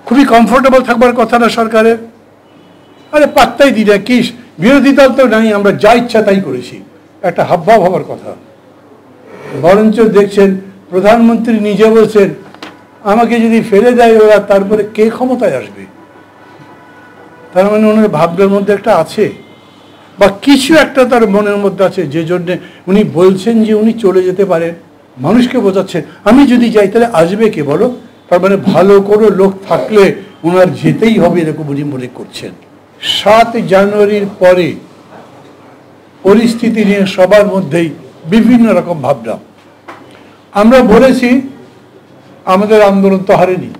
খুবই কমফোর্টেবল থাকবার কথা না সরকারের? আরে পাত্তাই দিই না, কি বিরোধী দল তো নাই, আমরা যা ইচ্ছা তাই করেছি, একটা হাবভাব হবার কথা। বরঞ্চ দেখছেন প্রধানমন্ত্রী নিজে বলছেন আমাকে যদি ফেলে দেয় ওরা, তারপরে কে ক্ষমতায় আসবে? তার মানে ওনার ভাবনার মধ্যে একটা আছে, বা কিছু একটা তার মনের মধ্যে আছে, যে জন্যে উনি বলছেন যে উনি চলে যেতে পারেন। মানুষকে বোঝাচ্ছেন আমি যদি যাই তাহলে আসবে কে বলো? তার মানে ভালো করে লোক থাকলে ওনার যেতেই হবে, এরকম উনি মনে করছেন। 7 জানুয়ারির পরে পরিস্থিতি নিয়ে সবার মধ্যেই বিভিন্ন রকম ভাবনা। আমরা বলেছি আমাদের আন্দোলন তো হারেনি,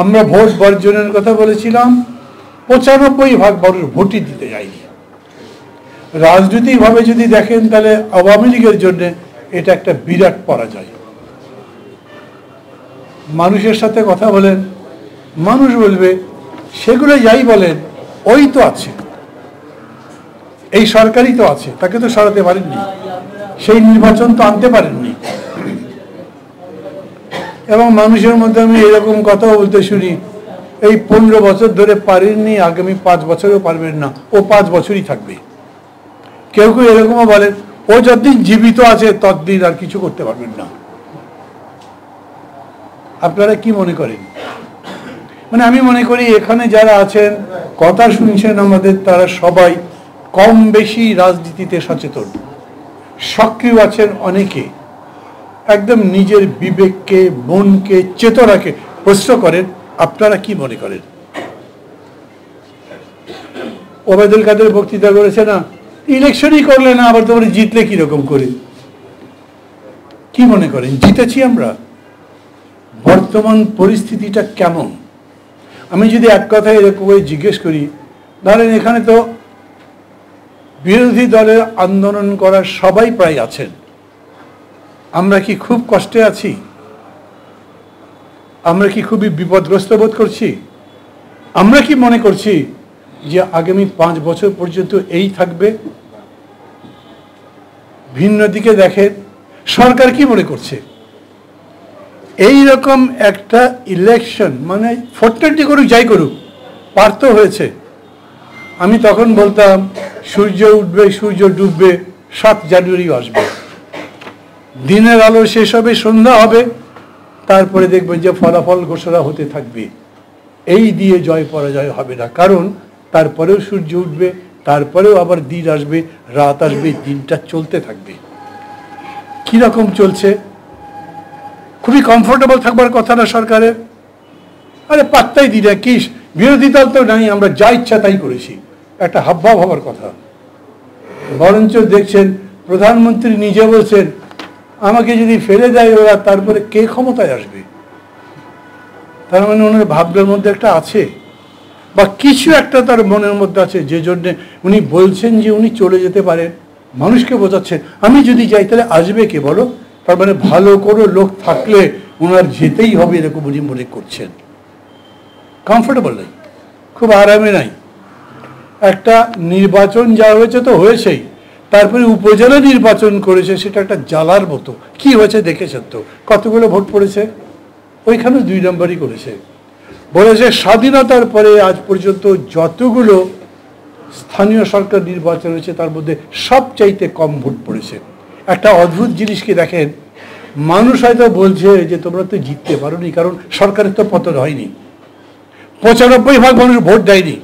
আমরা ভোট বর্জনের কথা বলেছিলাম, 95% মানুষ ভোটই দিতে যায়নি। রাজনৈতিকভাবে যদি দেখেন তাহলে আওয়ামী লীগের জন্য এটা একটা বিরাট পরাজয়। মানুষের সাথে কথা বলেন, মানুষ বলবে সেগুলো যাই বলেন ওই তো আছে, এই সরকারই তো আছে, তাকে তো সরাতে পারেননি, সেই নির্বাচন তো আনতে পারেননি। এবং মানুষের মধ্যে আমি এরকম কথাও বলতে শুনি, এই 15 বছর ধরে পারেননি, আগামী 5 বছরেও পারবেন না, ও 5 বছরই থাকবে। কেউ কেউ এরকমও বলেন ও যতদিন জীবিত আছে ততদিন আর কিছু করতে পারবেন না। আপনারা কি মনে করেন? মানে আমি মনে করি এখানে যারা আছেন কথা শুনছেন আমাদের, তারা সবাই কম বেশি রাজনীতিতে সচেতন, সক্রিয় আছেন অনেকে, একদম নিজের বিবেককে মনকে চেতনাকে প্রশ্ন করেন। আপনারা কি মনে করেন? ওবায়দুল কাদের বক্তৃতা করেছে না, ইলেকশনই করলে না, আবার তোমরা জিতলে কিরকম করে? কি মনে করেন জিতেছি আমরা? বর্তমান পরিস্থিতিটা কেমন? আমি যদি এক কথায় এরকম জিজ্ঞেস করি, ধরেন এখানে তো বিরোধী দলের আন্দোলন করার সবাই প্রায় আছেন, আমরা কি খুব কষ্টে আছি? আমরা কি খুবই বিপদগ্রস্ত বোধ করছি? আমরা কি মনে করছি যে আগামী 5 বছর পর্যন্ত এই থাকবে? ভিন্ন দিকে দেখেন সরকার কি মনে করছে? এই রকম একটা ইলেকশন, মানে ফোরটাটি করুক যাই করুক, পার তো হয়েছে। আমি তখন বলতাম সূর্য উঠবে সূর্য ডুববে, 7 জানুয়ারি আসবে, দিনের আলো শেষ হবে, সন্ধ্যা হবে, তারপরে দেখবেন যে ফলাফল ঘোষণা হতে থাকবে। এই দিয়ে জয় পরাজয় হবে না, কারণ তারপরেও সূর্য উঠবে, তারপরেও আবার দিন আসবে, রাত আসবে, দিনটা চলতে থাকবে। কিরকম চলছে? খুবই কমফোর্টেবল থাকবার কথা না সরকারের? আরে পাত্তাই দিই না, কি বিরোধী দল তো নাই, আমরা যা ইচ্ছা তাই করেছি, একটা হাবভাব হবার কথা। বরঞ্চ দেখছেন প্রধানমন্ত্রী নিজে বলছেন আমাকে যদি ফেলে দেয় ওরা, তারপরে কে ক্ষমতায় আসবে? তার মানে ওনার ভাবনার মধ্যে একটা আছে, বা কিছু একটা তার মনের মধ্যে আছে, যে জন্যে উনি বলছেন যে উনি চলে যেতে পারেন। মানুষকে বোঝাচ্ছেন আমি যদি যাই তাহলে আসবে কে বলো? তার মানে ভালো করে লোক থাকলে ওনার যেতেই হবে, এরকম উনি মনে করছেন। কমফোর্টেবল নাই, খুব আরামে নাই। একটা নির্বাচন যা হয়েছে তো হয়েছেই, তারপরে উপজেলা নির্বাচন করেছে, সেটা একটা জ্বালার মতো। কি হয়েছে দেখেছেন তো, কতগুলো ভোট পড়েছে, ওইখানে 2 নম্বরই করেছে। বলেছে স্বাধীনতার পরে আজ পর্যন্ত যতগুলো স্থানীয় সরকার নির্বাচন হয়েছে তার মধ্যে সবচাইতে কম ভোট পড়েছে। একটা অদ্ভুত জিনিস কি দেখেন, মানুষ হয়তো বলছে যে তোমরা তো জিততে পারোনি, কারণ সরকারের তো পতন হয়নি, 95% মানুষ ভোট দেয়নি,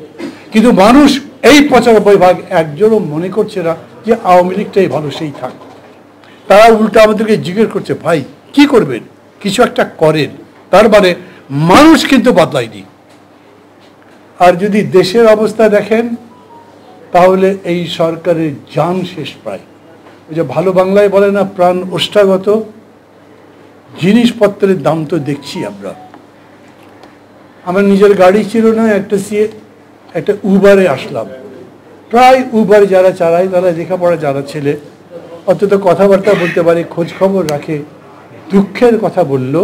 কিন্তু মানুষ এই 95% একজনও মনে করছে না যে আওয়ামী লীগটাই ভালো, সেই থাক। তারা উল্টা আমাদেরকে জিজ্ঞেস করছে ভাই কি করবেন, কিছু একটা করেন। তার মানে মানুষ কিন্তু বদলায়নি। আর যদি দেশের অবস্থা দেখেন তাহলে এই সরকারের জান শেষ প্রায়। ওই যে ভালো বাংলায় বলে না, প্রাণ ওষ্ঠাগত। জিনিসপত্রের দাম তো দেখছি আমরা। আমার নিজের গাড়ি ছিল না, একটা উবারে আসলাম। প্রায় উবার যারা চালায় তারা লেখাপড়া যারা ছেলে, অন্তত কথাবার্তা বলতে পারে, খোঁজ খবর রাখে। দুঃখের কথা বলল,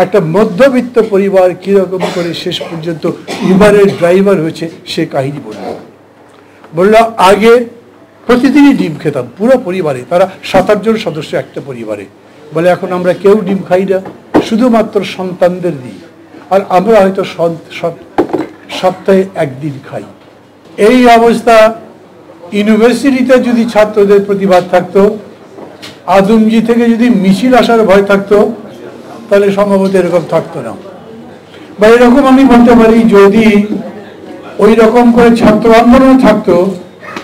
একটা মধ্যবিত্ত পরিবার কীরকম করে শেষ পর্যন্ত উবারের ড্রাইভার হয়েছে সে কাহিনী বলল। আগে প্রতিদিনই ডিম খেতাম পুরো পরিবারে, তারা 7-8 জন সদস্য একটা পরিবারে। বলে এখন আমরা কেউ ডিম খাই না, শুধুমাত্র সন্তানদের দিই। আর আমরা হয়তো সপ্তাহে একদিন খাই। এই অবস্থা ইউনিভার্সিটিতে যদি ছাত্রদের প্রতিবাদ থাকতো, আদমজি থেকে যদি মিছিল আসার ভয় থাকতো, তাহলে সম্ভবত এরকম থাকতো না। বা এরকম আমি বলতে পারি, যদি ওই রকম করে ছাত্র আন্দোলন থাকতো,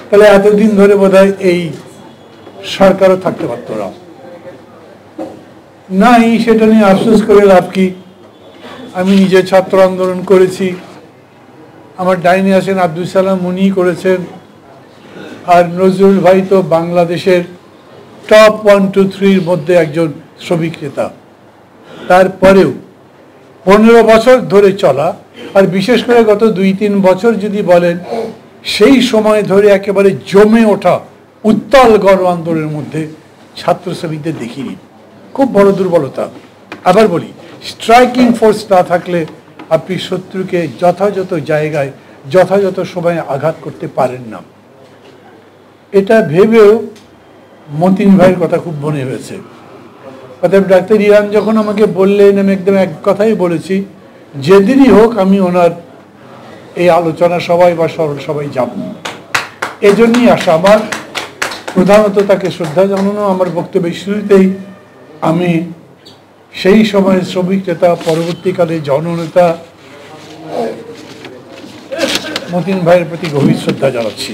তাহলে এতদিন ধরে বোধহয় এই সরকারও থাকতে পারতো না। নাই, সেটা নিয়ে আফসোস করে লাভ কি? আমি নিজে ছাত্র আন্দোলন করেছি, আমার ডাইনে আছেন আব্দুল সালাম, উনি করেছেন, আর নজরুল ভাই তো বাংলাদেশের টপ 1, 2, 3-র মধ্যে একজন শ্রমিক নেতা। তারপরেও 15 বছর ধরে চলা, আর বিশেষ করে গত 2-3 বছর যদি বলেন, সেই সময় ধরে একেবারে জমে ওঠা উত্তাল গণ আন্দোলনের মধ্যে ছাত্র শ্রমিকদের দেখিনি। খুব বড় দুর্বলতা। আবার বলি, স্ট্রাইকিং ফোর্স না থাকলে আপনি শত্রুকে যথাযথ জায়গায় যথাযথ সময়ে আঘাত করতে পারেন না। এটা ভেবেও মতিন ভাইয়ের কথা খুব মনে হয়েছে। অতএব ডাক্তার ইরান যখন আমাকে বললেন, আমি একদম এক কথাই বলেছি, যেদিনই হোক আমি ওনার এই আলোচনা সবাই বা স্মরণ সবাই যাব। এজন্যই আসা আমার, প্রধানত তাকে শ্রদ্ধা জানানো। আমার বক্তব্যের শুরুতেই আমি সেই সময় শ্রমিক নেতা, পরবর্তীকালে জননেতা মতিন ভাইয়ের প্রতি গভীর শ্রদ্ধা জানাচ্ছি।